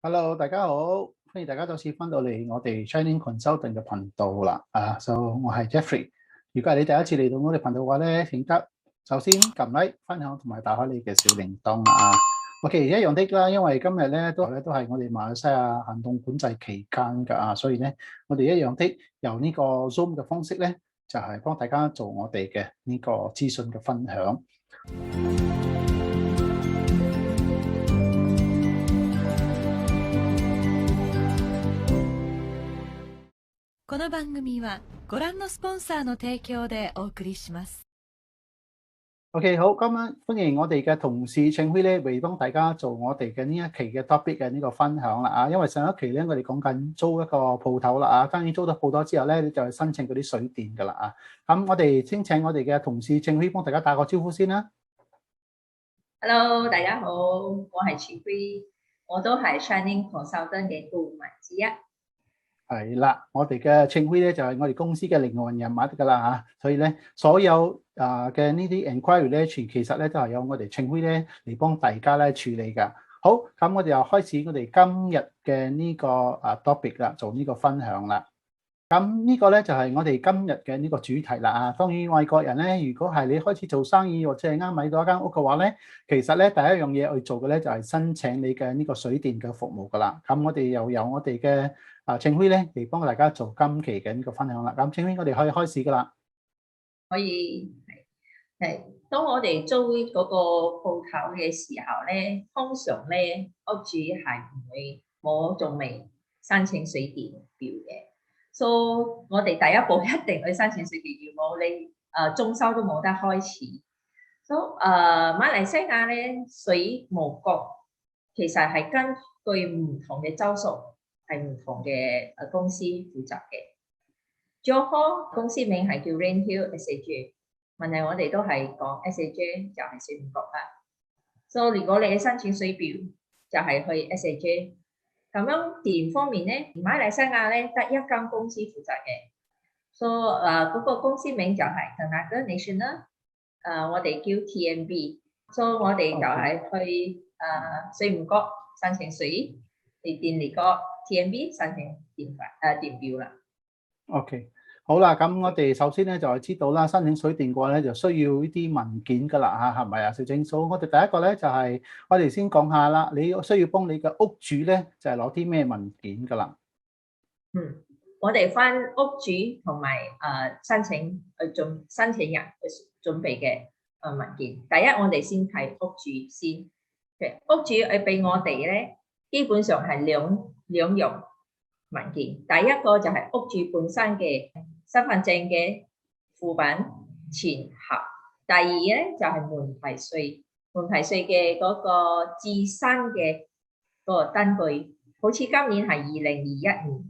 Hello，大家好，歡迎大家再次翻到嚟我哋 Shining Consultant 嘅頻道啦。我係 Jeffrey。如果係你第一次嚟到我哋頻道嘅話咧，請得首先撳 like、分享同埋打開你嘅小鈴鐺啦。OK，一樣的啦，因為今日咧都係我哋馬來西亞行動管制期間㗎所以咧我哋一樣的由呢個 Zoom 嘅方式咧，就係幫大家做我哋嘅呢個資訊嘅分享。この番組はご覧のスポンサーの提供でお送りします。OK，好，今晚歡迎我哋嘅同事慶輝咧，為幫大家做我哋嘅呢一期嘅 topic 嘅呢個分享啦因為上一期咧，我哋講緊租一個鋪頭啦當然租到鋪頭之後咧，你就去申請嗰啲水電噶啦咁我哋先請我哋嘅同事慶輝幫大家打個招呼先啦。Hello，大家好，我係前輝，我都係 Shining Consultant 嘅顧問之一。係啦，我哋嘅慶輝咧就係我哋公司嘅靈魂人物噶啦所以咧所有嘅呢啲 enquiry 咧，其實咧都係由我哋慶輝咧嚟幫大家咧處理噶。好，咁我哋又開始我哋今日嘅呢個topic 啦，做呢個分享啦。咁呢個咧就係我哋今日嘅呢個主題啦當然外國人咧，如果係你開始做生意或者係啱買到一間屋嘅話咧，其實咧第一樣嘢去做嘅咧就係申請你嘅呢個水電嘅服務噶啦。咁我哋又由我哋嘅慶輝咧嚟幫大家做今期嘅呢個分享啦。咁慶輝，我哋可以開始噶啦。可以係當我哋租嗰個鋪頭嘅時候咧，通常咧屋主係唔會仲未申請水電表嘅，所以我哋第一步一定去申請水電表，冇你裝修都冇得開始。馬來西亞咧水務局其實係根據唔同嘅州屬係唔同嘅公司負責嘅。Johor 公司名係叫 Rainhill SAJ， 問題我哋都係講 SAJ 就係水務局啦。所以如果你申請水表就係去 SAJ。咁樣電方面咧，馬來西亞咧得一間公司負責嘅，所以嗰個公司名就係 Tenaga Nasional， 我哋叫 TNB， 所以我哋就係去水務局申請水電力局 TNB 申請電表啦。OK， 好啦，咁我哋首先咧就係知道啦，申請水電嘅話咧就需要呢啲文件噶啦係咪啊？小正數，我哋第一個咧就係我哋先講下啦，你需要幫你嘅屋主咧就係攞啲咩文件噶啦？我哋翻屋主同埋申請人去準備嘅文件。第一，我哋先睇屋主先。屋主俾我哋咧，基本上係兩樣文件。第一個就係屋主本身嘅身份證嘅副本前後。第二咧就係門牌稅嘅嗰個自身嘅嗰個登記，好似今年係2021年，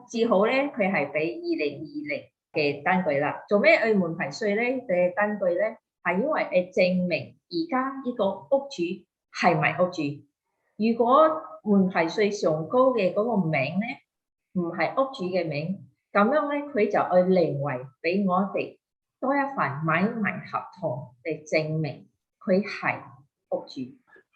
至好咧佢係俾2020嘅登記啦。做咩門牌稅咧嘅登記咧？係因為證明而家呢個屋主係咪屋主。如果門牌稅上高嘅嗰個名咧唔係屋主嘅名，咁樣咧佢就另為俾我哋多一份買賣合同嚟證明佢係屋主。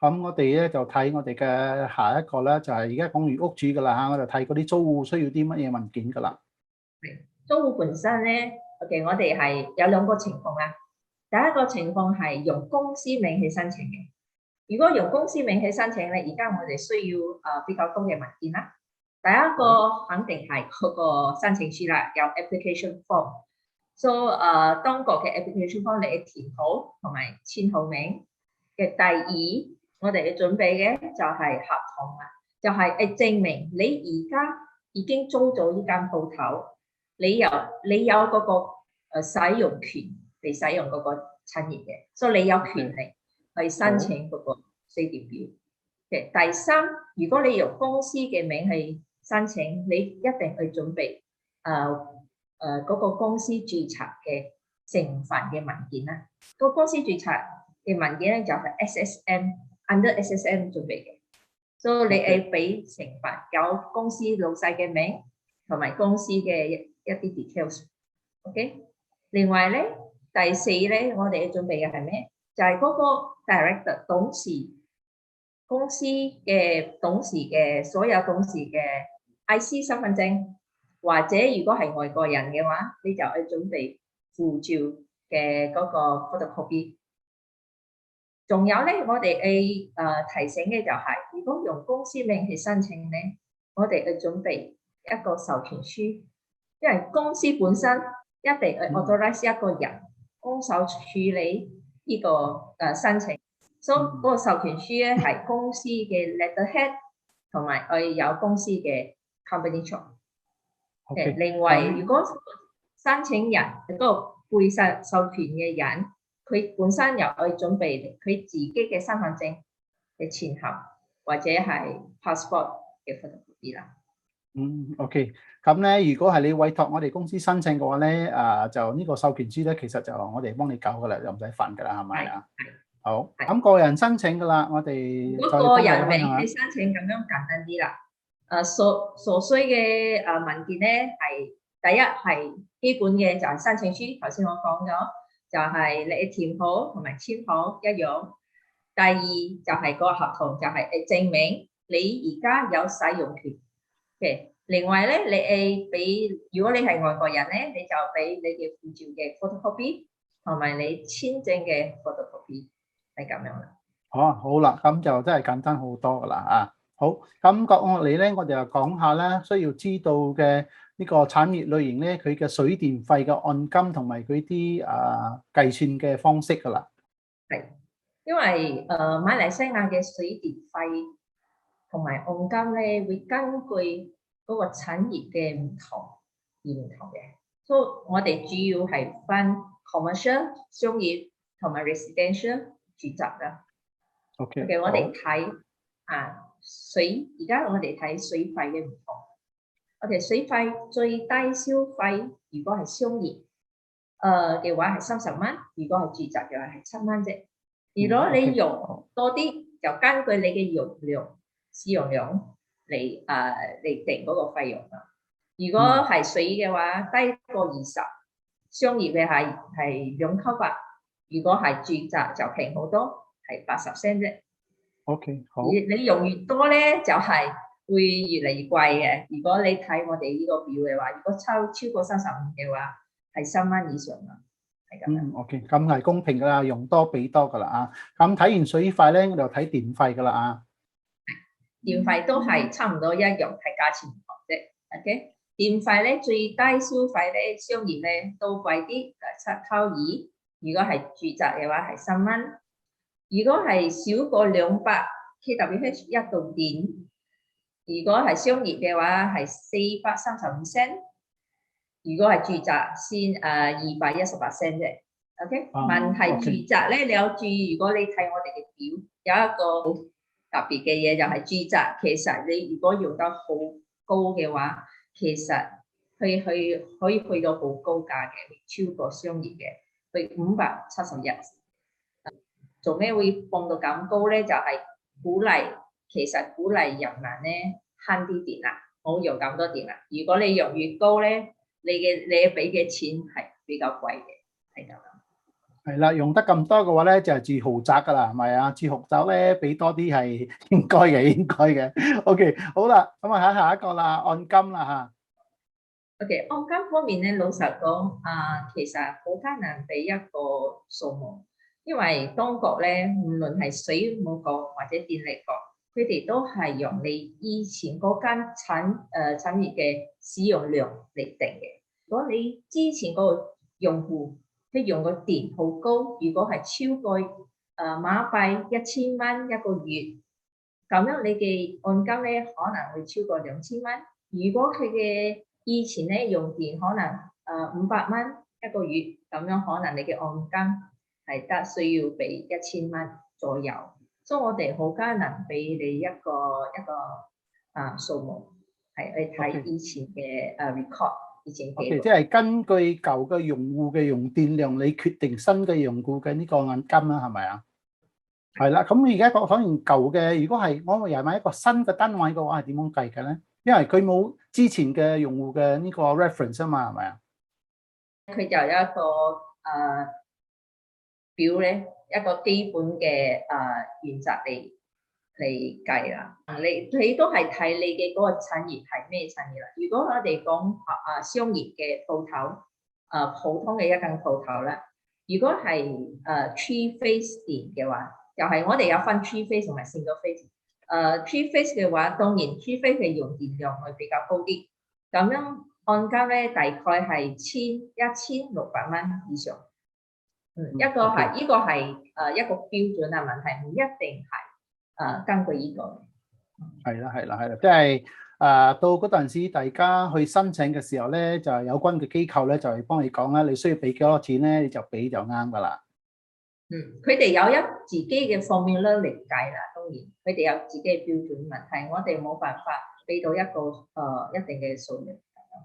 咁我哋咧就睇我哋嘅下一個咧，就係而家講完屋主噶啦我就睇嗰啲租戶需要啲乜嘢文件噶啦。租戶本身咧，OK，我哋係有兩個情況啦。第一個情況係用公司名去申請嘅。如果用公司名去申請咧，而家我哋需要比較多嘅文件啦。第一個肯定係嗰個申請書啦，有 application form。當個嘅 application form 你填好同埋簽好名嘅。第二，我哋要準備嘅就係合同啦，就係證明你而家已經租咗呢間鋪頭，你有嗰個使用權嚟使用嗰個產業嘅，所以你有權利去申請嗰個水電表嘅。第三，如果你用公司嘅名去申請，你一定去準備嗰個公司註冊嘅成分嘅文件啦。個公司註冊嘅文件咧就係 SSM。Under SSM 準備嘅，所以你係俾成分有公司老細嘅名同埋公司嘅一啲 details。OK， 另外咧第四咧，我哋要準備嘅係咩？就係嗰個 director 董事公司嘅董事嘅所有董事嘅 IC 身份證，或者如果係外國人嘅話，你就去準備護照嘅嗰個 photocopy。仲有咧，我哋提醒嘅就係、如果用公司名去申請咧，我哋去準備一個授權書，因為公司本身一定去 authorize 一個人幫手處理呢個申請，所以嗰個授權書咧係公司嘅 letterhead 同埋有公司嘅 company chart。另外，如果申請人嗰個背授權嘅人，佢本身又去準備佢自己嘅身份證嘅前後，或者係 passport 嘅 photocopy 啦。OK。咁咧，如果係你委託我哋公司申請嘅話咧，就呢個授權書咧，其實就我哋幫你搞噶啦，又唔使煩噶啦，係咪啊？好。咁個人申請噶啦，我哋如果個人名去申請咁樣簡單啲啦。所需嘅文件咧係第一係基本嘅就係申請書，頭先我講咗。就係你填好同埋簽好一樣。第二就係個合同，就係證明你而家有使用權嘅。另外咧，你俾如果你係外國人咧，你就俾你嘅護照嘅 photocopy 同埋你簽證嘅 photocopy 係咁樣啦。好啦，咁就真係簡單好多噶啦啊！好，咁講落嚟咧，我哋就講下咧需要知道嘅呢個產業類型咧，佢嘅水電費嘅按金同埋佢啲計算嘅方式噶啦。係，因為馬來西亞嘅水電費同埋按金咧，會根據嗰個產業嘅唔同而唔同嘅，所以我哋主要係分 commercial 商業同埋 residential 住宅啦。OK， 我哋睇水，而家我哋睇水費嘅唔同。OK， 水費最低消費如果係商業嘅話係30蚊，如果係住宅嘅話係7蚊啫。如果你用多啲，就根據你嘅用量、使用量嚟定嗰個費用啦。如果係水嘅話，低過20，商業嘅係2.8，如果係住宅就平好多，係80 cent 啫。OK， 好。你用越多咧，就係會越嚟越貴嘅。如果你睇我哋呢個表嘅話，如果超過35嘅話，係3蚊以上啦。OK， 咁係公平噶啦，用多俾多噶啦啊。咁睇完水費咧，我就睇電費噶啦啊。電費都係差唔多一樣，睇價錢唔同啫。OK， 電費咧最低消費咧，商業咧都貴啲，7.2。如果係住宅嘅話係3蚊。如果係少過200 kWh 一度電，如果係商業嘅話係435 cent，如果係住宅先218 cent 啫。OK， 問題住宅咧，你有注意？如果你睇我哋嘅表，有一個特別嘅嘢就係住宅，其實你如果用得好高嘅話，其實可以去到好高價嘅，超過商業嘅，去571。做咩會放到咁高咧？就係其實鼓勵人民咧慳啲電啦，唔好用咁多電啦。如果你用越高咧，你俾嘅錢係比較貴嘅，係咁樣。係啦，用得咁多嘅話咧，就係住豪宅噶啦，係咪啊？住豪宅咧，俾多啲係應該嘅，應該嘅。OK， 好啦，咁啊睇下一個啦，按金啦嚇。OK， 按金方面咧，老實講其實好艱難俾一個數目。因為當局咧，無論係水務局或者電力局，佢哋都係用你以前嗰間產業嘅使用量嚟定嘅。如果你之前嗰個用戶佢用個電好高，如果係超過馬幣1000蚊一個月，咁樣你嘅按金咧可能會超過2000蚊。如果佢嘅以前咧用電可能500蚊一個月，咁樣可能你嘅按金係得需要俾1000蚊左右，所以我哋好艱難俾你一個數目，係去睇以前嘅record， 以前嘅。即係根據舊嘅用戶嘅用電量，你決定新嘅用戶嘅呢個按金啦，係咪啊？係啦，咁而家講完舊嘅，如果係我又買一個新嘅單位嘅話，係點樣計嘅咧？因為佢冇之前嘅用戶嘅呢個 reference 啊嘛，係咪啊？佢就有一個表咧，一個基本嘅原則嚟嚟計啦。你都係睇你嘅嗰個產業係咩產業啦。如果我哋講商業嘅鋪頭，普通嘅一間鋪頭啦。如果係three phase 店嘅話，又係我哋有分 three phase 同埋 single phase。three phase 嘅話，當然 three phase 嘅用電量會比較高啲。咁樣按金咧大概係1600蚊以上。一個係呢個係一個標準嘅問題，唔一定係根據呢個。係啦，即係到嗰陣時，大家去申請嘅時候咧，就係有關嘅機構咧就係幫你講啦，你需要俾幾多錢咧，你就俾就啱噶啦。佢哋有一自己嘅 formula 嚟計啦，當然佢哋有自己嘅標準問題，我哋冇辦法俾到一個一定嘅數量。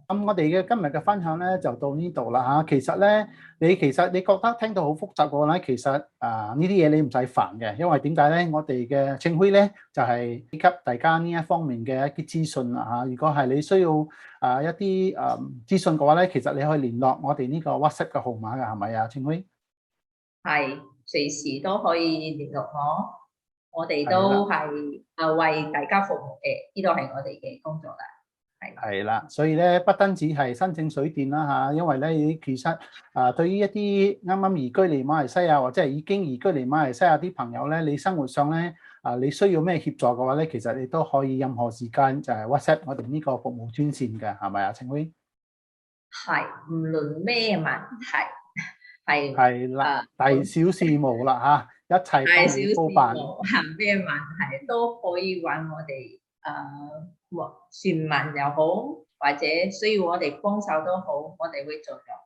咁我哋嘅今日嘅分享咧就到呢度啦嚇。其實咧，你覺得聽到好複雜嘅話咧，其實呢啲嘢你唔使煩嘅，因為點解咧？我哋嘅青輝咧就係俾給大家呢一方面嘅一啲資訊啦嚇。如果係你需要一啲資訊嘅話咧，其實你可以聯絡我哋呢個 WhatsApp 嘅號碼㗎，係咪啊，青輝？係，隨時都可以聯絡我哋都係為大家服務嘅，呢個係我哋嘅工作啦。係啦，所以咧不單止係申請水電啦嚇，因為咧其實對於一啲啱啱移居嚟馬來西亞或者係已經移居嚟馬來西亞啲朋友咧，你生活上咧你需要咩協助嘅話咧，其實你都可以任何時間就係 WhatsApp 我哋呢個服務專線嘅，係咪啊，青輝？係，無論咩問題，係啦，大小事務啦嚇，一齊幫你包辦。咩問題都可以揾我哋詢問又好，或者需要我哋幫手都好，我哋會盡量。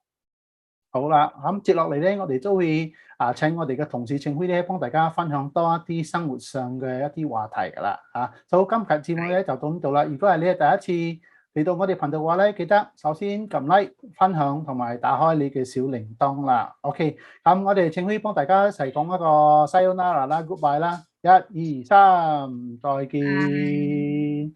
好啦，咁接落嚟咧，我哋都會請我哋嘅同事青輝咧，幫大家分享多一啲生活上嘅一啲話題噶啦嚇。好，今期節目咧就到呢度啦。如果係你係第一次嚟到我哋頻道嘅話咧，記得首先撳 like、分享同埋打開你嘅小鈴鐺啦。OK，咁我哋青輝幫大家一齊講一個 sayonara 啦、goodbye 啦，1、2、3，再見。